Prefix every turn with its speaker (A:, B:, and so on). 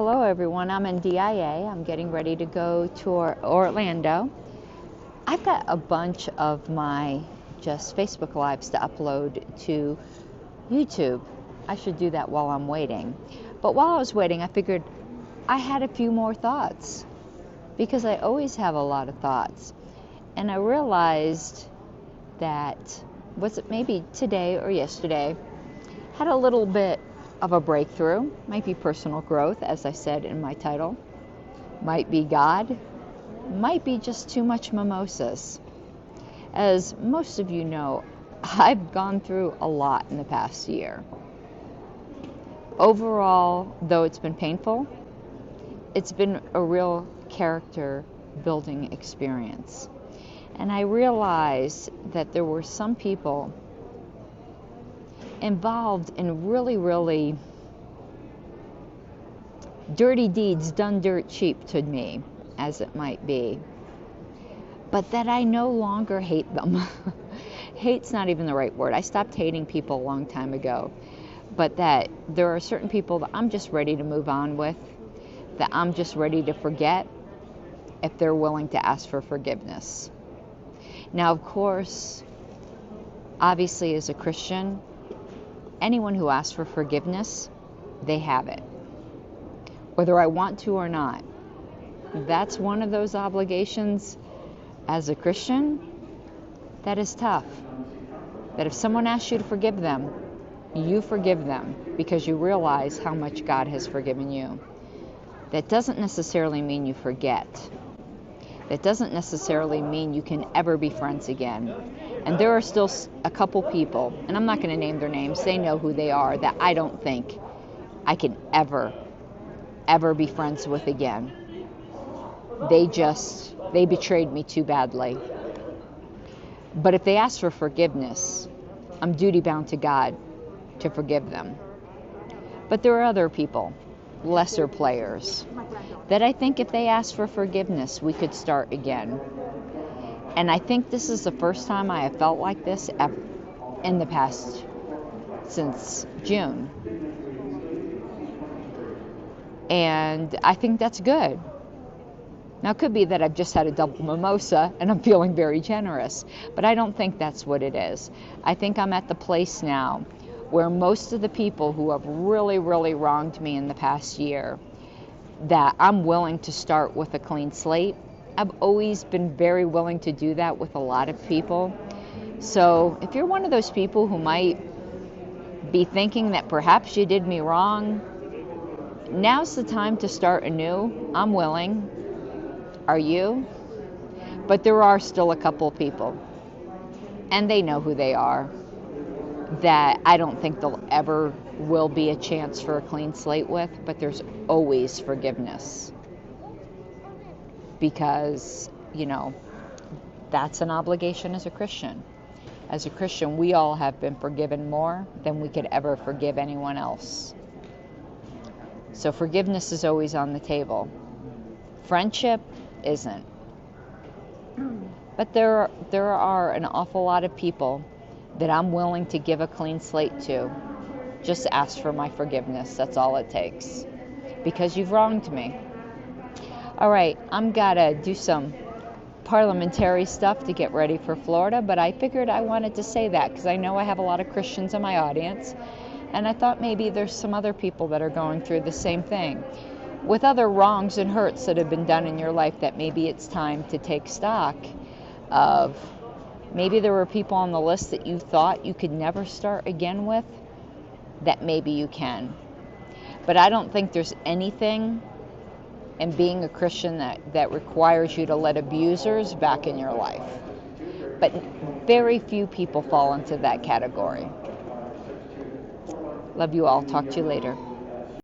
A: Hello everyone, I'm in DIA. I'm getting ready to go to Orlando. I've got a bunch of my just Facebook Lives to upload to YouTube. I should do that while I'm waiting. But while I was waiting, I figured I had a few more thoughts, because I always have a lot of thoughts. And I realized that, was it maybe today or yesterday, had a little bit of a breakthrough. Might be personal growth, as I said in my title. Might be God. Might be just too much mimosas. As most of you know, I've gone through a lot in the past year. Overall, though it's been painful, it's been a real character building experience. And I realized that there were some people involved in really dirty deeds done dirt cheap to me, as it might be, but that I no longer hate them. Hate's not even the right word. I stopped hating people a long time ago, but that there are certain people that I'm just ready to move on with, that I'm just ready to forget if they're willing to ask for forgiveness. Now, of course, obviously as a Christian, anyone who asks for forgiveness, they have it, whether I want to or not. That's one of those obligations as a Christian that is tough. That if someone asks you to forgive them, you forgive them because you realize how much God has forgiven you. That doesn't necessarily mean you forget. That doesn't necessarily mean you can ever be friends again. And there are still a couple people, and I'm not going to name their names, they know who they are, that I don't think I can ever be friends with again. They betrayed me too badly. But if they ask for forgiveness, I'm duty bound to God to forgive them. But there are other people, lesser players, that I think if they ask for forgiveness, we could start again. And I think this is the first time I have felt like this ever in the past, since June. And I think that's good. Now, it could be that I've just had a double mimosa and I'm feeling very generous, but I don't think that's what it is. I think I'm at the place now where most of the people who have really wronged me in the past year, that I'm willing to start with a clean slate. I've always been very willing to do that with a lot of people. So if you're one of those people who might be thinking that perhaps you did me wrong, now's the time to start anew. I'm willing. Are you? But there are still a couple of people, and they know who they are, that I don't think there'll ever will be a chance for a clean slate with, but there's always forgiveness. Because, that's an obligation as a Christian. As a Christian, we all have been forgiven more than we could ever forgive anyone else. So forgiveness is always on the table. Friendship isn't. But there are an awful lot of people that I'm willing to give a clean slate to. Just ask for my forgiveness. That's all it takes. Because you've wronged me. All right, I'm gotta do some parliamentary stuff to get ready for Florida, but I figured I wanted to say that because I know I have a lot of Christians in my audience, and I thought maybe there's some other people that are going through the same thing with other wrongs and hurts that have been done in your life, that maybe it's time to take stock of. Maybe there were people on the list that you thought you could never start again with, that maybe you can. But I don't think there's anything in being a Christian that requires you to let abusers back in your life. But very few people fall into that category. Love you all. Talk to you later.